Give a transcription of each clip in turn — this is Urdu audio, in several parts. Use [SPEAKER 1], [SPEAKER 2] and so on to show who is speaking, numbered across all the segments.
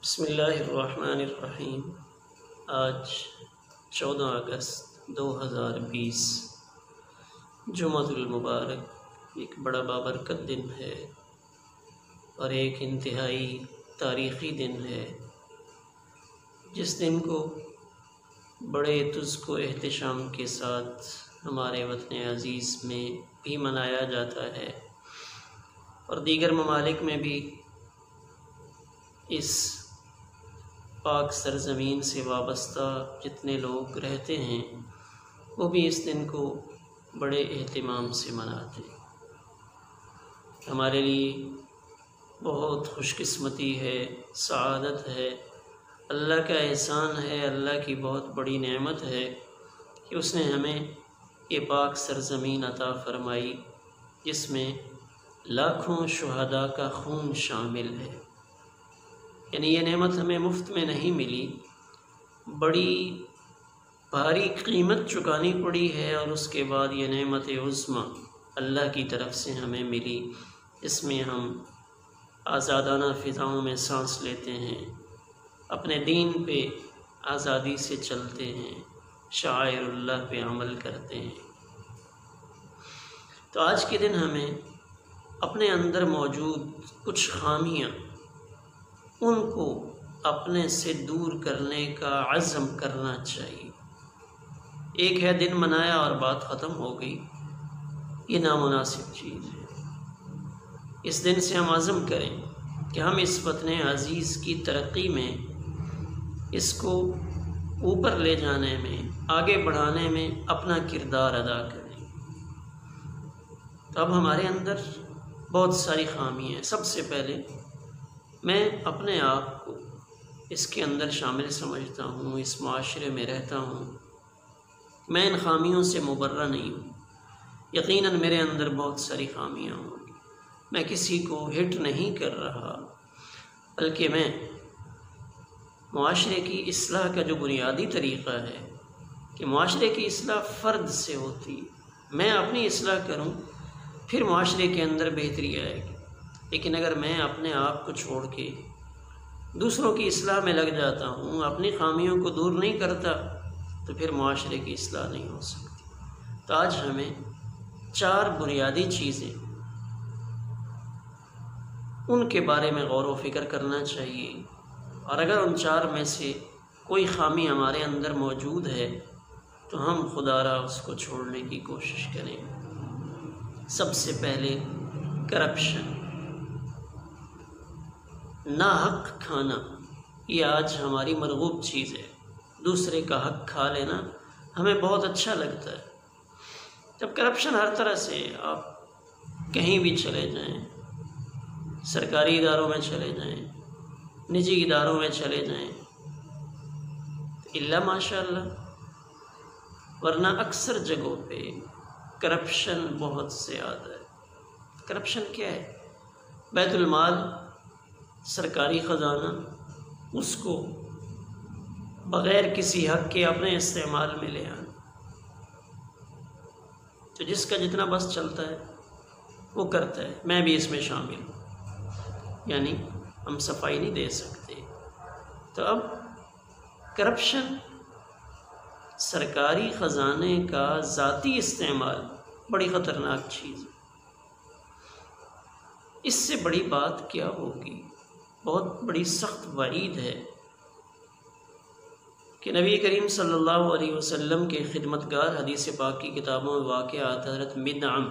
[SPEAKER 1] بسم اللہ الرحمن الرحیم۔ آج 14 اگست 2020 جمعہ المبارک ایک بڑا بابرکت دن ہے اور ایک انتہائی تاریخی دن ہے، جس دن کو بڑے تزک و احتشام کے ساتھ ہمارے وطن عزیز میں بھی منایا جاتا ہے اور دیگر ممالک میں بھی اس پاک سرزمین سے وابستہ جتنے لوگ رہتے ہیں وہ بھی اس دن کو بڑے اہتمام سے مناتے ہیں۔ ہمارے لیے بہت خوش قسمتی ہے، سعادت ہے، اللہ کا احسان ہے، اللہ کی بہت بڑی نعمت ہے کہ اس نے ہمیں یہ پاک سرزمین عطا فرمائی، جس میں لاکھوں شہداء کا خون شامل ہے۔ یعنی یہ نعمت ہمیں مفت میں نہیں ملی، بڑی بھاری قیمت چکانی پڑی ہے، اور اس کے بعد یہ نعمت عظمیٰ اللہ کی طرف سے ہمیں ملی، اس میں ہم آزادانہ فضاؤں میں سانس لیتے ہیں، اپنے دین پہ آزادی سے چلتے ہیں، شعائر اللہ پہ عمل کرتے ہیں۔ تو آج کے دن ہمیں اپنے اندر موجود کچھ خامیاں ان کو اپنے سے دور کرنے کا عزم کرنا چاہیے۔ ایک ہے دن منایا اور بات ختم ہو گئی، یہ نامناسب چیز ہے۔ اس دن سے ہم عزم کریں کہ ہم اس وطن عزیز کی ترقی میں، اس کو اوپر لے جانے میں، آگے بڑھانے میں اپنا کردار ادا کریں۔ تو اب ہمارے اندر بہت ساری خامیاں ہیں۔ سب سے پہلے میں اپنے آپ کو اس کے اندر شامل سمجھتا ہوں، اس معاشرے میں رہتا ہوں، میں ان خامیوں سے مبرہ نہیں ہوں۔ یقیناً میرے اندر بہت ساری خامیاں ہوں گی، میں کسی کو ہٹ نہیں کر رہا، بلکہ میں معاشرے کی اصلاح کا جو بنیادی طریقہ ہے کہ معاشرے کی اصلاح فرد سے ہوتی ہے، میں اپنی اصلاح کروں پھر معاشرے کے اندر بہتری آئے گی۔ لیکن اگر میں اپنے آپ کو چھوڑ کے دوسروں کی اصلاح میں لگ جاتا ہوں، اپنی خامیوں کو دور نہیں کرتا، تو پھر معاشرے کی اصلاح نہیں ہو سکتی۔ تو آج ہمیں 4 بنیادی چیزیں ان کے بارے میں غور و فکر کرنا چاہیے، اور اگر ان 4 میں سے کوئی خامی ہمارے اندر موجود ہے تو ہم خدا را اس کو چھوڑنے کی کوشش کریں۔ سب سے پہلے کرپشن، ناحق کھانا، یہ آج ہماری مرغوب چیز ہے۔ دوسرے کا حق کھا لینا ہمیں بہت اچھا لگتا ہے۔ جب کرپشن ہر طرح سے، آپ کہیں بھی چلے جائیں، سرکاری اداروں میں چلے جائیں، نجی اداروں میں چلے جائیں، الا ماشاء اللہ، ورنہ اکثر جگہوں پہ کرپشن بہت زیادہ ہے۔ کرپشن کیا ہے؟ بیت المال، سرکاری خزانہ، اس کو بغیر کسی حق کے اپنے استعمال میں لے آنا۔ تو جس کا جتنا بس چلتا ہے وہ کرتا ہے، میں بھی اس میں شامل ہوں، یعنی ہم صفائی نہیں دے سکتے۔ تو اب کرپشن، سرکاری خزانے کا ذاتی استعمال بڑی خطرناک چیز ہے۔ اس سے بڑی بات کیا ہوگی؟ بہت بڑی سخت وعید ہے کہ نبی کریم صلی اللہ علیہ وسلم کے خدمتگار حدیث پاک کی کتابوں میں واقع آتا، حضرت مدعم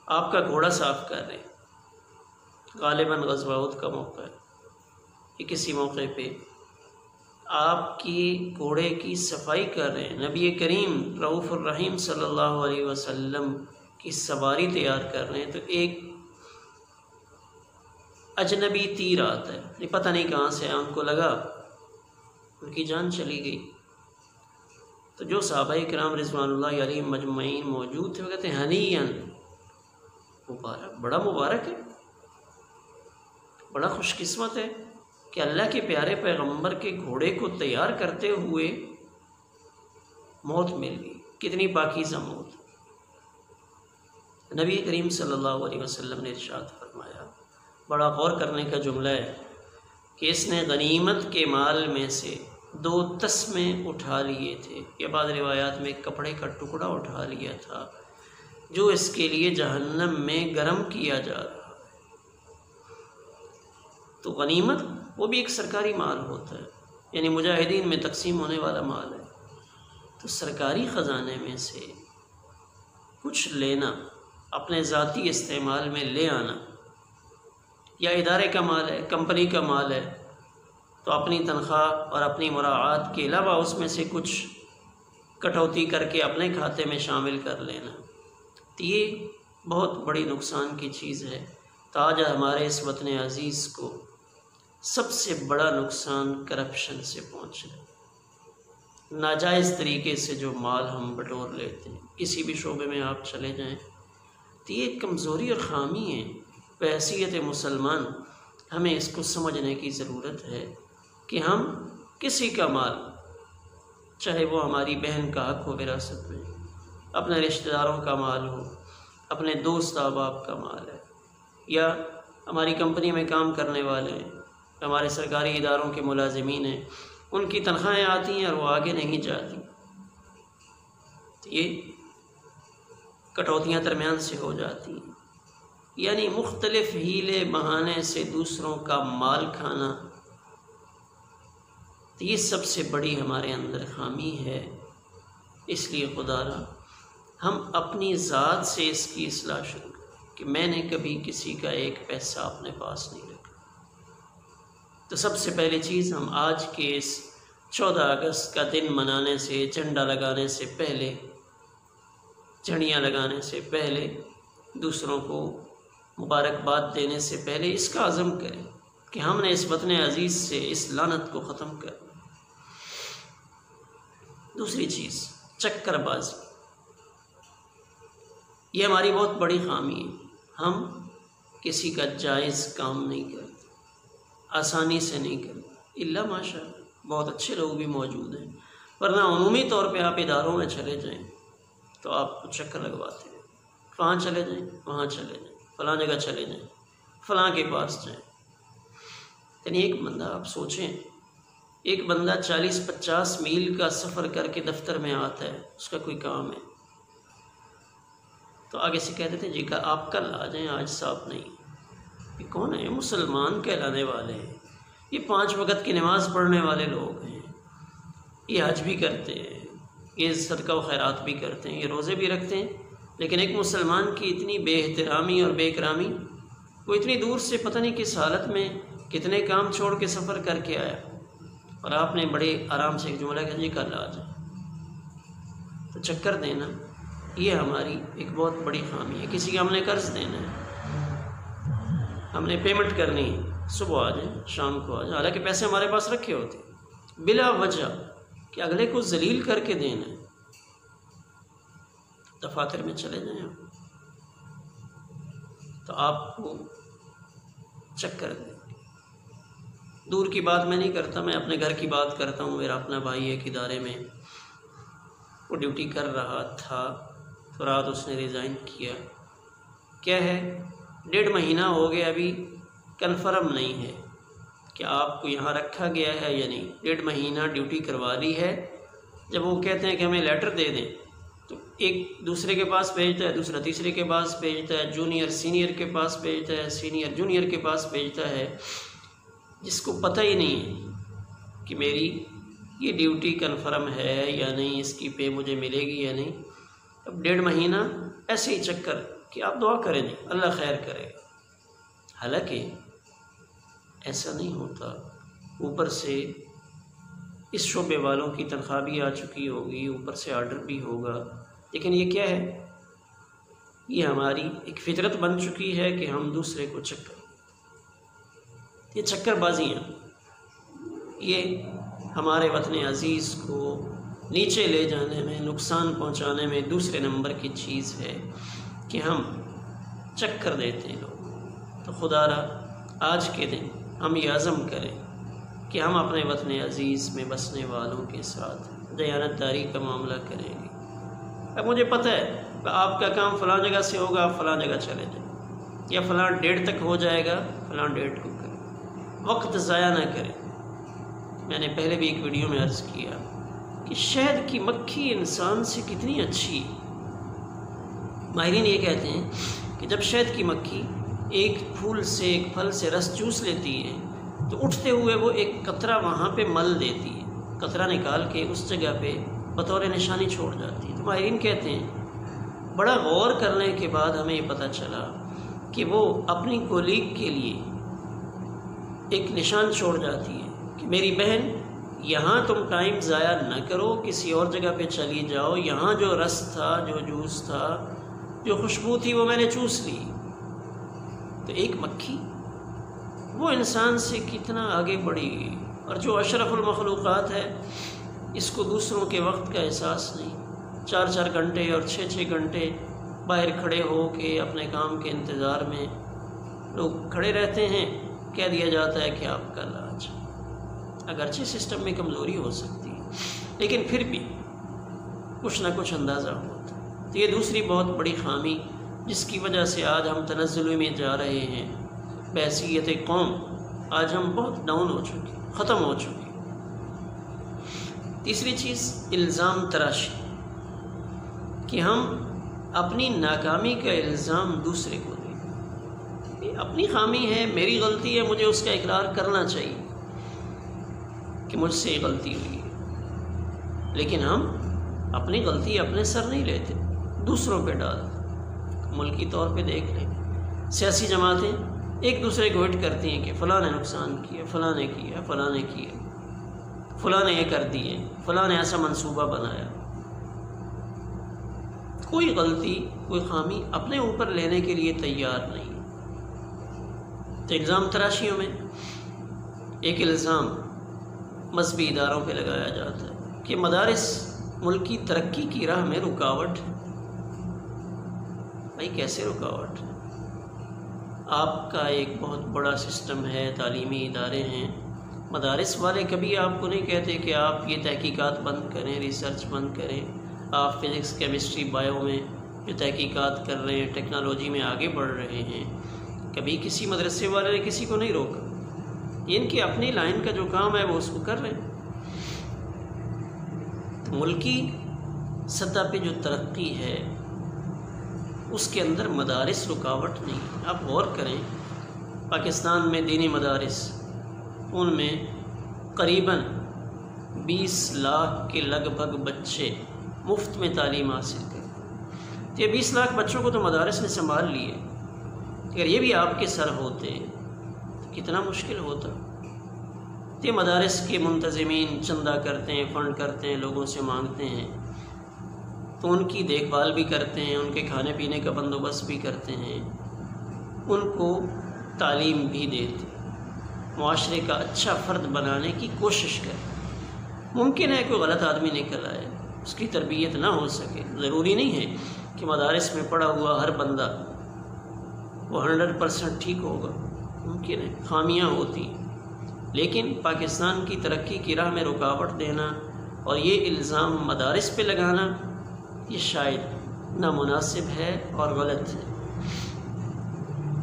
[SPEAKER 1] آپ کا گھوڑا صاف کر رہے ہیں، غالباً غزوہ احد کا موقع ہے کہ کسی موقع پہ آپ کی گھوڑے کی صفائی کر رہے ہیں، نبی کریم رؤوف الرحیم صلی اللہ علیہ وسلم کی سواری تیار کر رہے ہیں، تو ایک اجنبی تیر آتا ہے، پتہ نہیں کہاں سے آنکھ کو لگا، ان کی جان چلی گئی۔ تو جو صحابہ کرام رضوان اللہ علیہم مجمعین موجود تھے وہ کہتے ہیں ہنیئن، مبارک، بڑا مبارک ہے، بڑا خوش قسمت ہے کہ اللہ کے پیارے پیغمبر کے گھوڑے کو تیار کرتے ہوئے موت مل گئی۔ کتنی پاکیزہ موت! نبی کریم صلی اللہ علیہ وسلم نے ارشاد فرمایا، بڑا غور کرنے کا جملہ ہے، کہ اس نے غنیمت کے مال میں سے 2 تسمے اٹھا لیے تھے، یا بعض روایات میں کپڑے کا ٹکڑا اٹھا لیا تھا جو اس کے لیے جہنم میں گرم کیا جا رہا ہے۔ تو غنیمت وہ بھی ایک سرکاری مال ہوتا ہے، یعنی مجاہدین میں تقسیم ہونے والا مال ہے۔ تو سرکاری خزانے میں سے کچھ لینا، اپنے ذاتی استعمال میں لے آنا، یا ادارے کا مال ہے، کمپنی کا مال ہے، تو اپنی تنخواہ اور اپنی مراعات کے علاوہ اس میں سے کچھ کٹوتی کر کے اپنے کھاتے میں شامل کر لینا، تو یہ بہت بڑی نقصان کی چیز ہے۔ تو آج ہمارے اس وطن عزیز کو سب سے بڑا نقصان کرپشن سے پہنچ رہا ہے۔ ناجائز طریقے سے جو مال ہم بٹور لیتے ہیں، کسی بھی شعبے میں آپ چلے جائیں، تو یہ ایک کمزوری اور خامی ہے۔ بحیثیت مسلمان ہمیں اس کو سمجھنے کی ضرورت ہے کہ ہم کسی کا مال، چاہے وہ ہماری بہن کا حق ہو وراثت میں، اپنے رشتہ داروں کا مال ہو، اپنے دوست احباب کا مال ہے، یا ہماری کمپنی میں کام کرنے والے ہیں، ہمارے سرکاری اداروں کے ملازمین ہیں، ان کی تنخواہیں آتی ہیں اور وہ آگے نہیں جاتی، تو یہ کٹوتیاں درمیان سے ہو جاتی ہیں، یعنی مختلف ہیلے بہانے سے دوسروں کا مال کھانا، تو یہ سب سے بڑی ہمارے اندر خامی ہے۔ اس لیے خدا را ہم اپنی ذات سے اس کی اصلاح شروع کریں کہ میں نے کبھی کسی کا ایک پیسہ اپنے پاس نہیں رکھا۔ تو سب سے پہلی چیز، ہم آج کے اس 14 اگست کا دن منانے سے، جھنڈا لگانے سے پہلے، جھڑیاں لگانے سے پہلے، دوسروں کو مبارکباد دینے سے پہلے اس کا عزم کریں کہ ہم نے اس وطن عزیز سے اس لعنت کو ختم کرنا۔ دوسری چیز، چکر بازی، یہ ہماری بہت بڑی خامی ہے۔ ہم کسی کا جائز کام نہیں کرتے، آسانی سے نہیں کرتے، الا ماشاء اللہ بہت اچھے لوگ بھی موجود ہیں، ورنہ عمومی طور پہ آپ اداروں میں چلے جائیں تو آپ کو چکر لگواتے ہیں، وہاں چلے جائیں، وہاں چلے جائیں، فلاں جگہ چلے جائیں، فلاں کے پاس جائیں۔ یعنی ایک بندہ، آپ سوچیں، ایک بندہ 40-50 میل کا سفر کر کے دفتر میں آتا ہے، اس کا کوئی کام ہے، تو آگے سے کہہ دیتے ہیں جی کہ آپ کل آ جائیں، آج صاحب نہیں۔ یہ کون ہے؟ مسلمان کہلانے والے ہیں، یہ 5 وقت کی نماز پڑھنے والے لوگ ہیں، یہ حج بھی کرتے ہیں، یہ صدقہ و خیرات بھی کرتے ہیں، یہ روزے بھی رکھتے ہیں، لیکن ایک مسلمان کی اتنی بے احترامی اور بے اکرامی، وہ اتنی دور سے پتہ نہیں کس حالت میں کتنے کام چھوڑ کے سفر کر کے آیا، اور آپ نے بڑے آرام سے ایک جملہ کہا جی کل آ جائیں۔ تو چکر دینا یہ ہماری ایک بہت بڑی خامی ہے۔ کسی کا ہم نے قرض دینا ہے، ہم نے پیمنٹ کرنی ہے، صبح آ جائیں، شام کو آ جائیں، حالانکہ پیسے ہمارے پاس رکھے ہوتے ہیں، بلا وجہ کہ اگلے کو ذلیل کر کے دینا ہے، دفاتر میں چلے جائیں آپ، تو آپ کو چکر دیں۔ دور کی بات میں نہیں کرتا، میں اپنے گھر کی بات کرتا ہوں۔ میرا اپنا بھائی ایک ادارے میں وہ ڈیوٹی کر رہا تھا، تو رات اس نے ریزائن کیا۔ کیا ہے، 1.5 مہینہ ہو گیا، ابھی کنفرم نہیں ہے کہ آپ کو یہاں رکھا گیا ہے یا نہیں۔ 1.5 مہینہ ڈیوٹی کروا لی ہے، جب وہ کہتے ہیں کہ ہمیں لیٹر دے دیں تو ایک دوسرے کے پاس بھیجتا ہے، دوسرا تیسرے کے پاس بھیجتا ہے، جونیئر سینئر کے پاس بھیجتا ہے، سینئر جونیئر کے پاس بھیجتا ہے، جس کو پتہ ہی نہیں ہے کہ میری یہ ڈیوٹی کنفرم ہے یا نہیں، اس کی پے مجھے ملے گی یا نہیں۔ اب 1.5 مہینہ ایسے ہی چکر کہ آپ دعا کریں جی اللہ خیر کرے، حالانکہ ایسا نہیں ہوتا۔ اوپر سے اس شعبے والوں کی تنخواہ بھی آ چکی ہوگی، اوپر سے آرڈر بھی ہوگا، لیکن یہ کیا ہے، یہ ہماری ایک فطرت بن چکی ہے کہ ہم دوسرے کو چکر، یہ چکر بازیاں، یہ ہمارے وطن عزیز کو نیچے لے جانے میں، نقصان پہنچانے میں دوسرے نمبر کی چیز ہے کہ ہم چکر دیتے ہیں لوگ۔ تو خدا را آج کے دن ہم یہ عزم کریں کہ ہم اپنے وطن عزیز میں بسنے والوں کے ساتھ دیانت داری کا معاملہ کریں گے۔ اب مجھے پتہ ہے کہ آپ کا کام فلاں جگہ سے ہوگا، آپ فلاں جگہ چلے جائیں، یا فلاں ڈیٹ تک ہو جائے گا، فلاں ڈیٹ کو کریں، وقت ضائع نہ کریں۔ میں نے پہلے بھی ایک ویڈیو میں عرض کیا کہ شہد کی مکھی انسان سے کتنی اچھی۔ ماہرین یہ کہتے ہیں کہ جب شہد کی مکھی ایک پھول سے ایک پھل سے رس چوس لیتی ہے تو اٹھتے ہوئے وہ ایک قطرہ وہاں پہ مل دیتی ہے، قطرہ نکال کے اس جگہ پہ بطور نشانی چھوڑ جاتی ہے۔ تو ماہرین کہتے ہیں بڑا غور کرنے کے بعد ہمیں یہ پتہ چلا کہ وہ اپنی کولیگ کے لیے ایک نشان چھوڑ جاتی ہے کہ میری بہن یہاں تم ٹائم ضائع نہ کرو، کسی اور جگہ پہ چلی جاؤ، یہاں جو رس تھا، جو جوس تھا، جو خوشبو تھی وہ میں نے چوس لی۔ تو ایک مکھی وہ انسان سے کتنا آگے بڑھی گئی، اور جو اشرف المخلوقات ہے اس کو دوسروں کے وقت کا احساس نہیں۔ 4 گھنٹے اور 6 گھنٹے باہر کھڑے ہو کے اپنے کام کے انتظار میں لوگ کھڑے رہتے ہیں، کہہ دیا جاتا ہے کہ آپ کل آ جائیں۔ اگرچہ سسٹم میں کمزوری ہو سکتی ہے لیکن پھر بھی کچھ نہ کچھ اندازہ ہوتا ہے۔ تو یہ دوسری بہت بڑی خامی جس کی وجہ سے آج ہم تنزل میں جا رہے ہیں۔ بحیثیت قوم آج ہم بہت ڈاؤن ہو چکے، ختم ہو چکے۔ تیسری چیز الزام تراشی، کہ ہم اپنی ناکامی کا الزام دوسرے کو دیں۔ یہ اپنی خامی ہے، میری غلطی ہے، مجھے اس کا اقرار کرنا چاہیے کہ مجھ سے غلطی ہوئی ہے، لیکن ہم اپنی غلطی اپنے سر نہیں لیتے، دوسروں پہ ڈالتے۔ ملکی طور پہ دیکھ لیں، سیاسی جماعتیں ایک دوسرے کو ہٹ کرتی ہیں کہ فلاں نے نقصان کیا، فلاں نے کیا، فلاں نے کیا، فلاں نے یہ کر دیے، فلاں نے ایسا منصوبہ بنایا۔ کوئی غلطی، کوئی خامی اپنے اوپر لینے کے لیے تیار نہیں۔ تو الزام تراشیوں میں ایک الزام مذہبی اداروں پہ لگایا جاتا ہے کہ مدارس ملک کی ترقی کی راہ میں رکاوٹ ہے۔ بھائی کیسے رکاوٹ ہے؟ آپ کا ایک بہت بڑا سسٹم ہے، تعلیمی ادارے ہیں، مدارس والے کبھی آپ کو نہیں کہتے کہ آپ یہ تحقیقات بند کریں، ریسرچ بند کریں۔ آپ فزکس، کیمسٹری، بایو میں جو تحقیقات کر رہے ہیں، ٹیکنالوجی میں آگے بڑھ رہے ہیں، کبھی کسی مدرسے والے نے کسی کو نہیں روکا۔ ان کی اپنی لائن کا جو کام ہے وہ اس کو کر رہے ہیں۔ تو ملکی سطح پہ جو ترقی ہے اس کے اندر مدارس رکاوٹ نہیں۔ آپ غور کریں، پاکستان میں دینی مدارس، ان میں قریباً 20 لاکھ کے لگ بھگ بچے مفت میں تعلیم حاصل کرتے۔ یہ 20 لاکھ بچوں کو تو مدارس نے سنبھال لیے، اگر یہ بھی آپ کے سر ہوتے تو کتنا مشکل ہوتا۔ یہ مدارس کے منتظمین چندہ کرتے ہیں، فنڈ کرتے ہیں، لوگوں سے مانگتے ہیں، تو ان کی دیکھ بھال بھی کرتے ہیں، ان کے کھانے پینے کا بندوبست بھی کرتے ہیں، ان کو تعلیم بھی دیتے، معاشرے کا اچھا فرد بنانے کی کوشش کریں۔ ممکن ہے کوئی غلط آدمی نکل آئے، اس کی تربیت نہ ہو سکے، ضروری نہیں ہے کہ مدارس میں پڑھا ہوا ہر بندہ وہ 100% ٹھیک ہوگا، ممکن ہے خامیاں ہوتی، لیکن پاکستان کی ترقی کی راہ میں رکاوٹ دینا اور یہ الزام مدارس پہ لگانا یہ شاید نامناسب ہے اور غلط ہے۔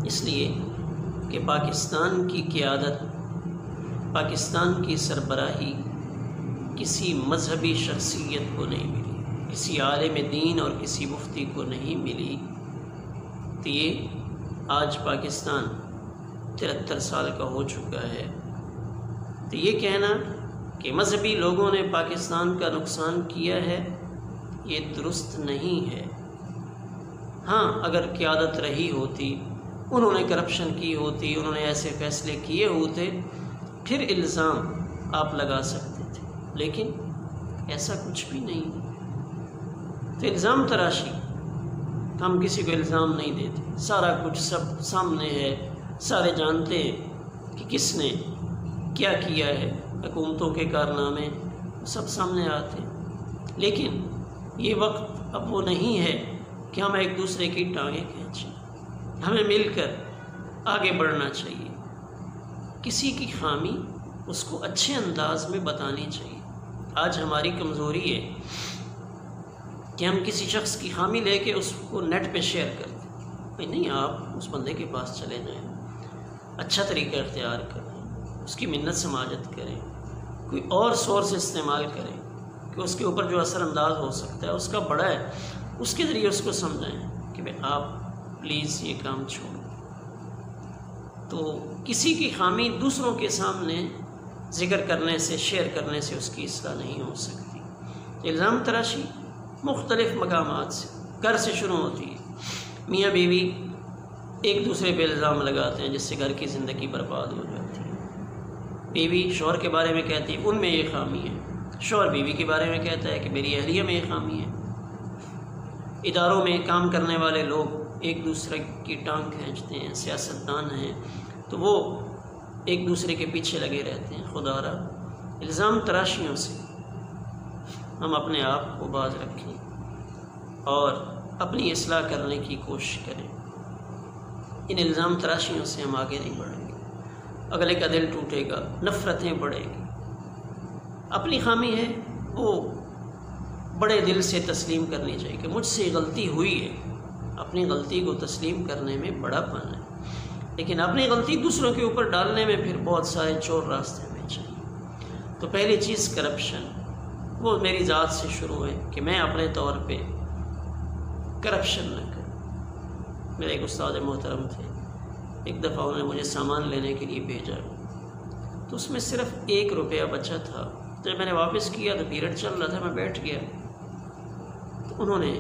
[SPEAKER 1] اس لیے کہ پاکستان کی قیادت، پاکستان کی سربراہی کسی مذہبی شخصیت کو نہیں ملی، کسی عالم دین اور کسی مفتی کو نہیں ملی۔ تو یہ آج پاکستان 73 سال کا ہو چکا ہے۔ تو یہ کہنا کہ مذہبی لوگوں نے پاکستان کا نقصان کیا ہے یہ درست نہیں ہے۔ ہاں اگر قیادت رہی ہوتی، انہوں نے کرپشن کی ہوتی، انہوں نے ایسے فیصلے کیے ہوتے، پھر الزام آپ لگا سکتے تھے، لیکن ایسا کچھ بھی نہیں۔ تو الزام تراشی، ہم کسی کو الزام نہیں دیتے، سارا کچھ سب سامنے ہے، سارے جانتے ہیں کہ کس نے کیا کیا ہے، حکومتوں کے کارنامے سب سامنے آتے ہیں، لیکن یہ وقت اب وہ نہیں ہے کہ ہم ایک دوسرے کی ٹانگیں کھینچیں۔ ہمیں مل کر آگے بڑھنا چاہیے، کسی کی خامی اس کو اچھے انداز میں بتانی چاہیے۔ آج ہماری کمزوری ہے کہ ہم کسی شخص کی خامی لے کے اس کو نیٹ پہ شیئر کرتے ہیں۔ نہیں، آپ اس بندے کے پاس چلے جائیں، اچھا طریقہ اختیار کریں، اس کی منت سماجت کریں، کوئی اور سورس استعمال کریں کہ اس کے اوپر جو اثر انداز ہو سکتا ہے اس کا بڑا ہے، اس کے ذریعے اس کو سمجھائیں کہ بھئی آپ پلیز یہ کام چھوڑیں۔ تو کسی کی خامی دوسروں کے سامنے ذکر کرنے سے، شیئر کرنے سے اس کی اصلاح نہیں ہو سکتی۔ الزام تراشی مختلف مقامات سے، گھر سے شروع ہوتی ہے۔ میاں بیوی ایک دوسرے پہ الزام لگاتے ہیں جس سے گھر کی زندگی برباد ہو جاتی ہے۔ بیوی شوہر کے بارے میں کہتی ہے ان میں یہ خامی ہے، شوہر بیوی کے بارے میں کہتا ہے کہ میری اہلیہ میں یہ خامی ہے۔ اداروں میں کام کرنے والے لوگ ایک دوسرے کی ٹانگ کھینچتے ہیں، سیاستدان ہیں تو وہ ایک دوسرے کے پیچھے لگے رہتے ہیں۔ خدا را الزام تراشیوں سے ہم اپنے آپ کو باز رکھیں اور اپنی اصلاح کرنے کی کوشش کریں۔ ان الزام تراشیوں سے ہم آگے نہیں بڑھیں گے، اگلے کا دل ٹوٹے گا، نفرتیں بڑھیں گی۔ اپنی خامی ہے وہ بڑے دل سے تسلیم کرنی چاہیے کہ مجھ سے غلطی ہوئی ہے۔ اپنی غلطی کو تسلیم کرنے میں بڑا پن ہے، لیکن اپنی غلطی دوسروں کے اوپر ڈالنے میں پھر بہت سارے چور راستے میں چاہیے۔ تو پہلی چیز کرپشن، وہ میری ذات سے شروع ہے کہ میں اپنے طور پہ کرپشن نہ کروں۔ میرے ایک استاد محترم تھے، ایک دفعہ انہوں نے مجھے سامان لینے کے لیے بھیجا تو اس میں صرف 1 روپیہ بچا تھا۔ جب میں نے واپس کیا تو پیریڈ چل رہا تھا، میں بیٹھ گیا تو انہوں نے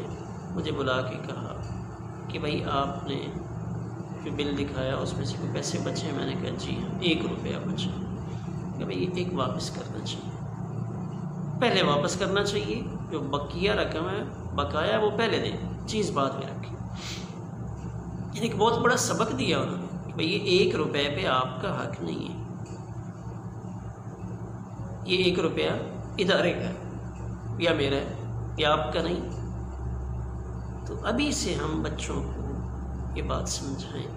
[SPEAKER 1] مجھے بلا کے کہا کہ بھائی آپ نے جو بل دکھایا اس میں سے کوئی پیسے بچے ہیں؟ میں نے کہا جی ہاں 1 روپیہ بچا۔ کہ بھائی ایک واپس کرنا چاہیے، پہلے واپس کرنا چاہیے، جو بقیہ رقم ہے بقایا وہ پہلے دیں، چیز بعد میں رکھیں۔ یعنی ایک بہت بڑا سبق دیا انہوں نے کہ بھئی یہ 1 روپے پہ آپ کا حق نہیں ہے، یہ 1 روپیہ ادارے کا ہے یا میرا ہے یا آپ کا نہیں۔ تو ابھی سے ہم بچوں کو یہ بات سمجھائیں۔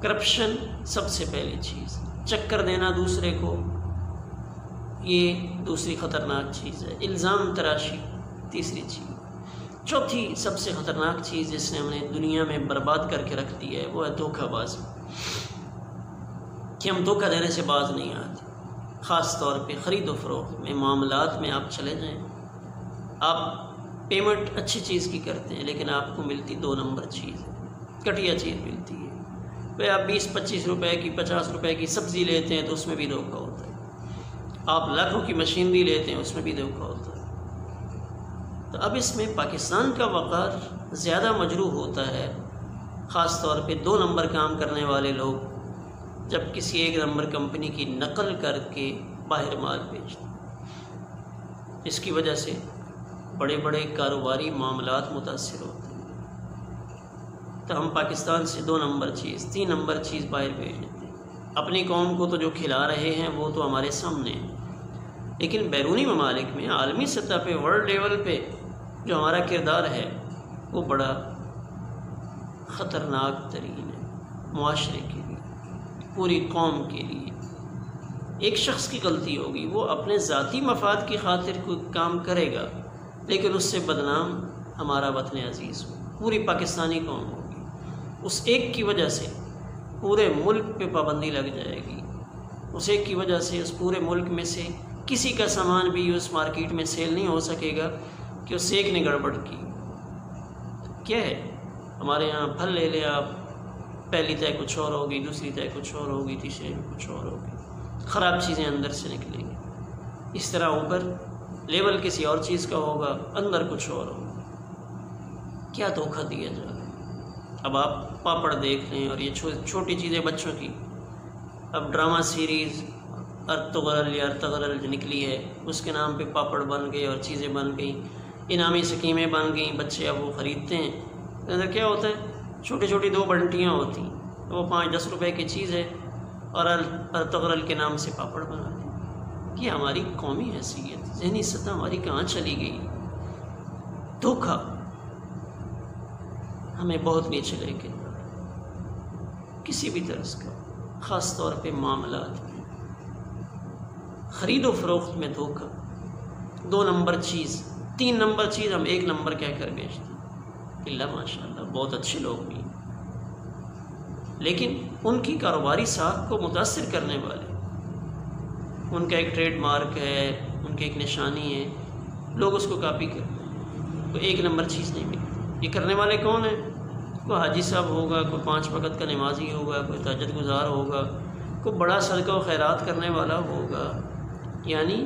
[SPEAKER 1] کرپشن سب سے پہلی چیز، چکر دینا دوسرے کو، یہ دوسری خطرناک چیز ہے۔ الزام تراشی تیسری چیز۔ چوتھی سب سے خطرناک چیز جس نے ہمیں دنیا میں برباد کر کے رکھ دیا ہے وہ ہے دھوکہ بازی، کہ ہم دھوکہ دینے سے باز نہیں آتے۔ خاص طور پہ خرید و فروخت میں، معاملات میں آپ چلے جائیں، آپ پیمنٹ اچھی چیز کی کرتے ہیں لیکن آپ کو ملتی 2 نمبر چیز ہے، گھٹیا چیز ملتی ہے۔ بھائی آپ 20-25 روپے کی، 50 روپے کی سبزی لیتے ہیں تو اس میں بھی دھوکہ ہوتا ہے۔ آپ لاکھوں کی مشینری لیتے ہیں اس میں بھی دھوکہ ہوتا ہے۔ تو اب اس میں پاکستان کا وقار زیادہ مجروح ہوتا ہے، خاص طور پہ 2 نمبر کام کرنے والے لوگ جب کسی 1 نمبر کمپنی کی نقل کر کے باہر مال بیچتے ہیں، اس کی وجہ سے بڑے بڑے کاروباری معاملات متاثر ہوتے ہیں۔ تو ہم پاکستان سے 2 نمبر چیز، 3 نمبر چیز باہر بھیج دیتے ہیں۔ اپنی قوم کو تو جو کھلا رہے ہیں وہ تو ہمارے سامنے ہیں، لیکن بیرونی ممالک میں، عالمی سطح پہ، ورلڈ لیول پہ جو ہمارا کردار ہے وہ بڑا خطرناک ترین ہے معاشرے کے لیے، پوری قوم کے لیے۔ ایک شخص کی غلطی ہوگی، وہ اپنے ذاتی مفاد کی خاطر کوئی کام کرے گا لیکن اس سے بدنام ہمارا وطن عزیز ہو، پوری پاکستانی قوم ہوگی۔ اس ایک کی وجہ سے پورے ملک پہ پابندی لگ جائے گی، اس ایک کی وجہ سے اس پورے ملک میں سے کسی کا سامان بھی اس مارکیٹ میں سیل نہیں ہو سکے گا کہ اس ایک نے گڑبڑ کی۔ کیا ہے ہمارے یہاں پھل لے لیں آپ، پہلی طے کچھ اور ہوگی، دوسری طے کچھ اور ہوگی، تیسری میں کچھ اور ہوگی، خراب چیزیں اندر سے نکلیں گی۔ اس طرح اوپر لیول کسی اور چیز کا ہوگا، اندر کچھ اور ہوگا۔ کیا دھوکہ دیا جا رہا ہے۔ اب آپ پاپڑ دیکھ لیں، اور یہ چھوٹی چیزیں بچوں کی، اب ڈرامہ سیریز ارطغرل یا ارطغرل جو نکلی ہے اس کے نام پہ پاپڑ بن گئے اور چیزیں بن گئیں، انعامی سکیمیں بن گئیں، بچے اب وہ خریدتے ہیں۔ اندر کیا ہوتا ہے، چھوٹی چھوٹی 2 بنٹیاں ہوتی ہیں، وہ 5-10 روپے کی چیز ہے اور ارطغرل کے نام سے پاپڑ بنا دیں۔ یہ ہماری قومی حیثیت، ذہنی سطح ہماری کہاں چلی گئی۔ دھوکہ ہمیں بہت نیچے لے کے کسی بھی طرح کا، خاص طور پہ معاملات میں، خرید و فروخت میں دھوکہ، 2 نمبر چیز، 3 نمبر چیز ہم 1 نمبر کہہ کر بیچتے ہیں۔ اللہ ماشاء اللہ بہت اچھے لوگ بھی ہیں، لیکن ان کی کاروباری ساکھ کو متاثر کرنے والے، ان کا ایک ٹریڈ مارک ہے، ان کی ایک نشانی ہے، لوگ اس کو کاپی کرتے ہیں، کوئی ایک نمبر چیز نہیں ملی۔ یہ کرنے والے کون ہیں؟ کوئی حاجی صاحب ہوگا، کوئی 5 وقت کا نمازی ہوگا، کوئی تہجد گزار ہوگا، کوئی بڑا صدقہ و خیرات کرنے والا ہوگا، یعنی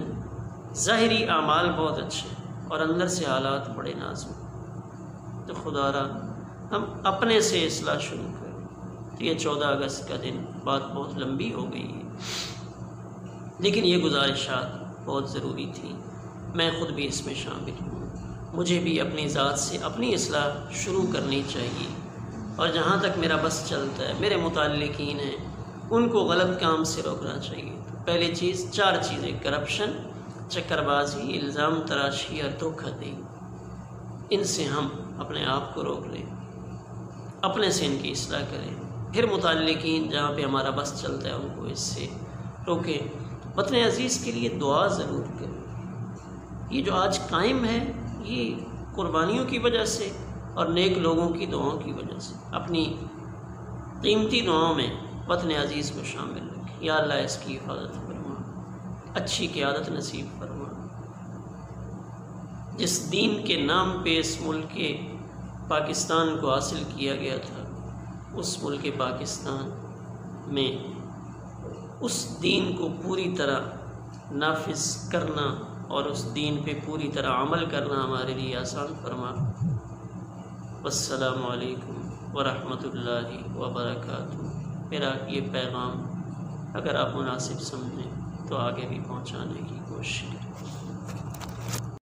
[SPEAKER 1] ظاہری اعمال بہت اچھے اور اندر سے حالات بڑے نازک۔ تو خدا را ہم اپنے سے اصلاح شروع کریں۔ تو یہ 14 اگست کا دن بات بہت لمبی ہو گئی ہے، لیکن یہ گزارشات بہت ضروری تھی، میں خود بھی اس میں شامل ہوں۔ مجھے بھی اپنی ذات سے اپنی اصلاح شروع کرنی چاہیے، اور جہاں تک میرا بس چلتا ہے، میرے متعلقین ہیں، ان کو غلط کام سے روکنا چاہیے۔ پہلی چیز، 4 چیزیں: کرپشن، چکر بازی، الزام تراشی اور دھوکہ دہی۔ ان سے ہم اپنے آپ کو روک لیں، اپنے سے ان کی اصلاح کریں، پھر متعلقین جہاں پہ ہمارا بس چلتا ہے ان کو اس سے روکیں۔ وطن عزیز کے لیے دعا ضرور کریں۔ یہ جو آج قائم ہے، یہ قربانیوں کی وجہ سے اور نیک لوگوں کی دعاؤں کی وجہ سے۔ اپنی قیمتی دعاؤں میں وطن عزیز کو شامل رکھیں۔ یا اللہ اس کی حفاظت فرما، اچھی قیادت نصیب فرما۔ جس دین کے نام پہ اس ملک پاکستان کو حاصل کیا گیا تھا، اس ملک پاکستان میں اس دین کو پوری طرح نافذ کرنا اور اس دین پہ پوری طرح عمل کرنا ہمارے لیے آسان فرما۔ والسلام علیکم ورحمۃ اللہ وبرکاتہ۔ میرا یہ پیغام اگر آپ مناسب سمجھیں تو آگے بھی پہنچانے کی کوشش کریں۔